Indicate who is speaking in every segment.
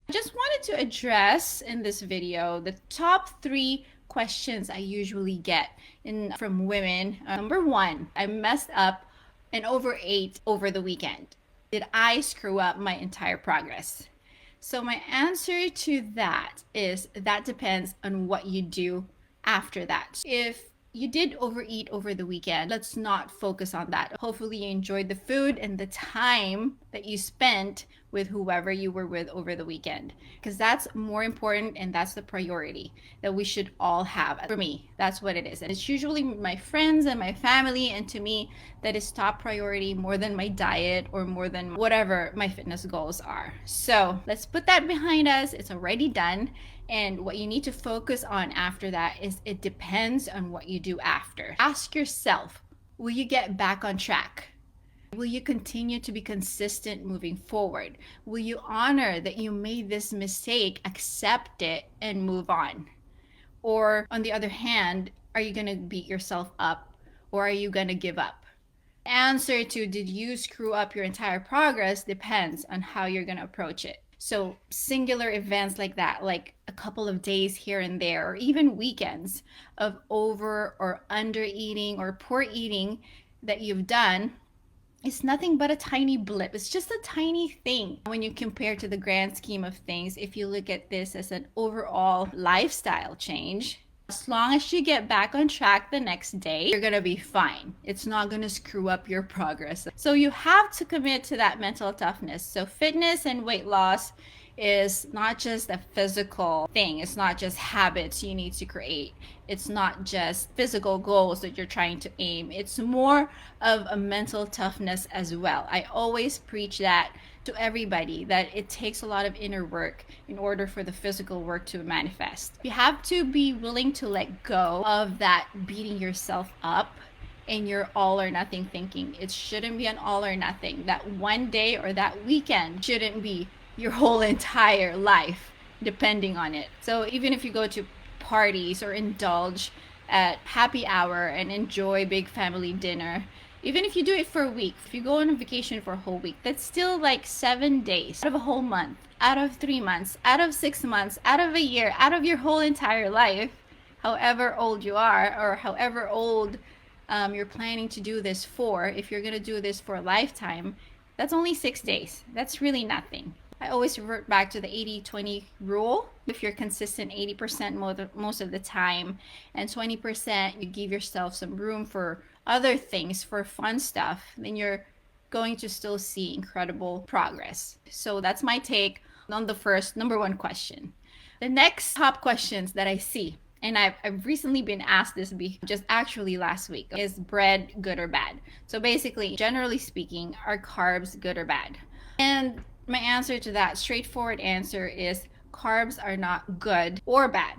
Speaker 1: I just wanted to address in this video the top 3 questions I usually get from women. Number 1, I messed up and overate over the weekend. Did I screw up my entire progress? So my answer to that is that depends on what you do after that. If you did overeat over the weekend, let's not focus on that. Hopefully you enjoyed the food and the time that you spent with whoever you were with over the weekend, because that's more important and that's the priority that we should all have. For me, that's what it is, and it's usually my friends and my family, and to me that is top priority more than my diet or more than whatever my fitness goals are. So let's put that behind us. It's already done. And what you need to focus on after that is it depends on what you do after. Ask yourself, will you get back on track? Will you continue to be consistent moving forward? Will you honor that you made this mistake, accept it, and move on? Or on the other hand, are you going to beat yourself up, or are you going to give up? The answer to did you screw up your entire progress depends on how you're going to approach it. So singular events like that, like a couple of days here and there, or even weekends of over or under eating or poor eating that you've done, it's nothing but a tiny blip. It's just a tiny thing when you compare to the grand scheme of things. If you look at this as an overall lifestyle change, as long as you get back on track the next day, you're gonna be fine. It's not gonna screw up your progress. So you have to commit to that mental toughness. So fitness and weight loss is not just a physical thing. It's not just habits you need to create. It's not just physical goals that you're trying to aim. It's more of a mental toughness as well. I always preach that to everybody, that it takes a lot of inner work in order for the physical work to manifest. You have to be willing to let go of that beating yourself up and your all or nothing thinking. It shouldn't be an all or nothing. That one day or that weekend shouldn't be your whole entire life depending on it. So even if you go to parties or indulge at happy hour and enjoy big family dinner, even if you do it for a week, if you go on a vacation for a whole week, that's still like 7 days out of a whole month, out of 3 months, out of 6 months, out of a year, out of your whole entire life, however old you are, or however old you're planning to do this for. If you're going to do this for a lifetime, that's only 6 days. That's really nothing. I always revert back to the 80-20 rule. If you're consistent 80% most of the time, and 20% you give yourself some room for other things, for fun stuff, then you're going to still see incredible progress. So that's my take on the first number 1 question. The next top questions that I see, and I've recently been asked this just actually last week, is bread good or bad? So basically, generally speaking, are carbs good or bad? And my answer to that straightforward answer is carbs are not good or bad.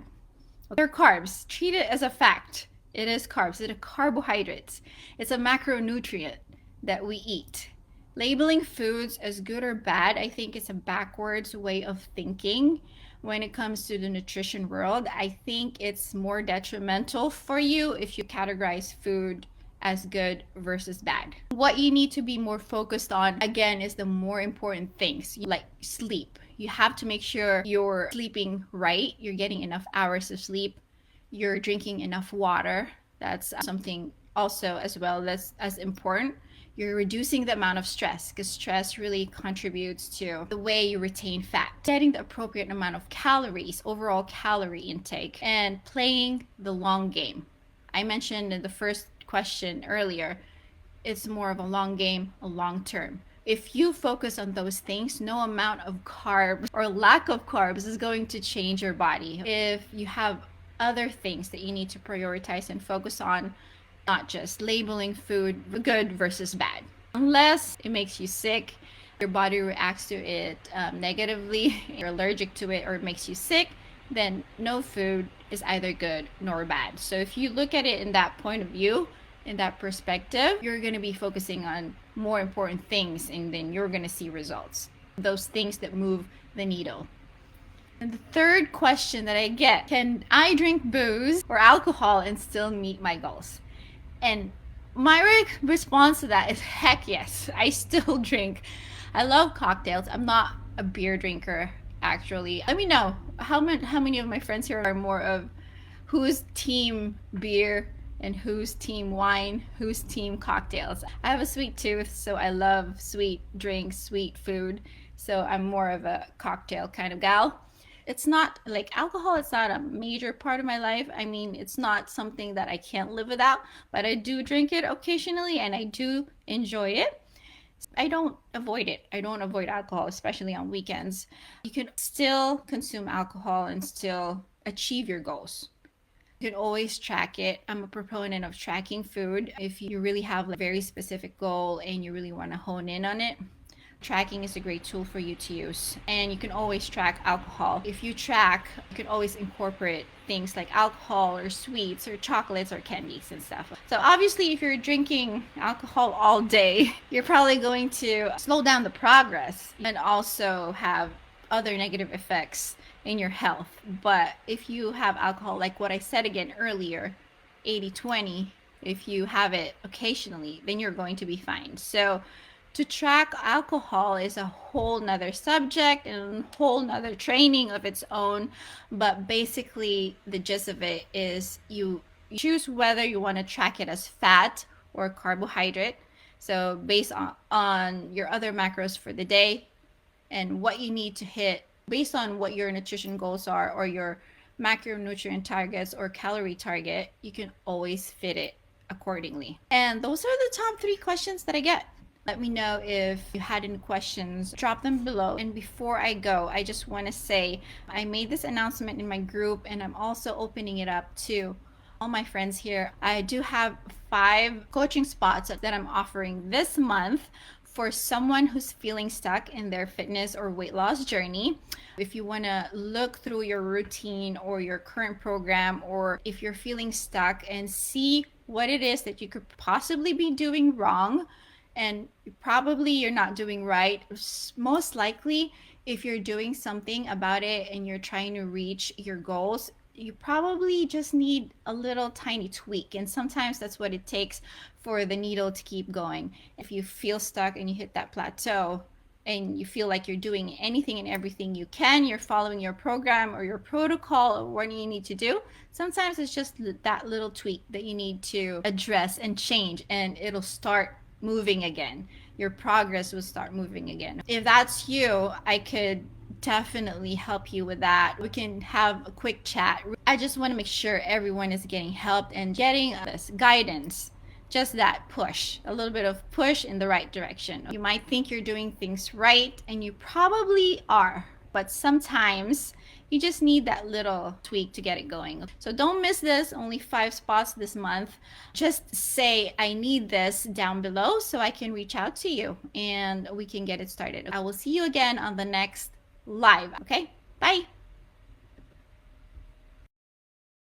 Speaker 1: They're carbs. Treat it as a fact. It is carbs. It is carbohydrates. It's a macronutrient that we eat. Labeling foods as good or bad, I think, is a backwards way of thinking when it comes to the nutrition world. I think it's more detrimental for you if you categorize food as good versus bad. What you need to be more focused on, again, is the more important things, like sleep. You have to make sure you're sleeping right, you're getting enough hours of sleep, you're drinking enough water. That's something also as well that's as important. You're reducing the amount of stress, because stress really contributes to the way you retain fat. Getting the appropriate amount of calories, overall calorie intake, and playing the long game. I mentioned in the first question earlier, it's more of a long game, a long term. If you focus on those things, no amount of carbs or lack of carbs is going to change your body. If you have other things that you need to prioritize and focus on, not just labeling food good versus bad. Unless it makes you sick, your body reacts to it negatively, you're allergic to it, or it makes you sick, then no food is either good nor bad. So if you look at it in that point of view, in that perspective, you're going to be focusing on more important things, and then you're going to see results. Those things that move the needle. And the third question that I get, can I drink booze or alcohol and still meet my goals? And my response to that is heck yes. I still drink. I love cocktails. I'm not a beer drinker actually. Let me know how many of my friends here are more of who's team beer and who's team wine, who's team cocktails. I have a sweet tooth, so I love sweet drinks, sweet food. So I'm more of a cocktail kind of gal. It's not like alcohol, it's not a major part of my life. I mean, it's not something that I can't live without, but I do drink it occasionally and I do enjoy it. I don't avoid it. I don't avoid alcohol, especially on weekends. You can still consume alcohol and still achieve your goals. You can always track it. I'm a proponent of tracking food. If you really have a very specific goal and you really want to hone in on it, tracking is a great tool for you to use. And you can always track alcohol. If you track, you can always incorporate things like alcohol or sweets or chocolates or candies and stuff. So obviously, if you're drinking alcohol all day, you're probably going to slow down the progress and also have other negative effects in your health. But if you have alcohol, like what I said again earlier, 80/20, if you have it occasionally, then you're going to be fine. So to track alcohol is a whole nother subject and a whole nother training of its own. But basically, the gist of it is you choose whether you want to track it as fat or carbohydrate. So based on your other macros for the day and what you need to hit based on what your nutrition goals are or your macronutrient targets or calorie target, you can always fit it accordingly. And those are the top 3 questions that I get. Let me know if you had any questions. Drop them below. And before I go, I just want to say I made this announcement in my group and I'm also opening it up to all my friends here. I do have 5 coaching spots that I'm offering this month for someone who's feeling stuck in their fitness or weight loss journey. If you want to look through your routine or your current program, or if you're feeling stuck and see what it is that you could possibly be doing wrong, and probably you're not doing right. Most likely, if you're doing something about it and you're trying to reach your goals, you probably just need a little tiny tweak. And sometimes that's what it takes for the needle to keep going. If you feel stuck and you hit that plateau and you feel like you're doing anything and everything you can, you're following your program or your protocol or what you need to do, sometimes it's just that little tweak that you need to address and change, and it'll start moving again. Your progress will start moving again. If that's you, I could definitely help you with that. We can have a quick chat. I just want to make sure everyone is getting help and getting this guidance, just that push, a little bit of push in the right direction. You might think you're doing things right, and you probably are, but sometimes you just need that little tweak to get it going. So don't miss this, only 5 spots this month. Just say, I need this down below so I can reach out to you and we can get it started. I will see you again on the next live. Okay, bye.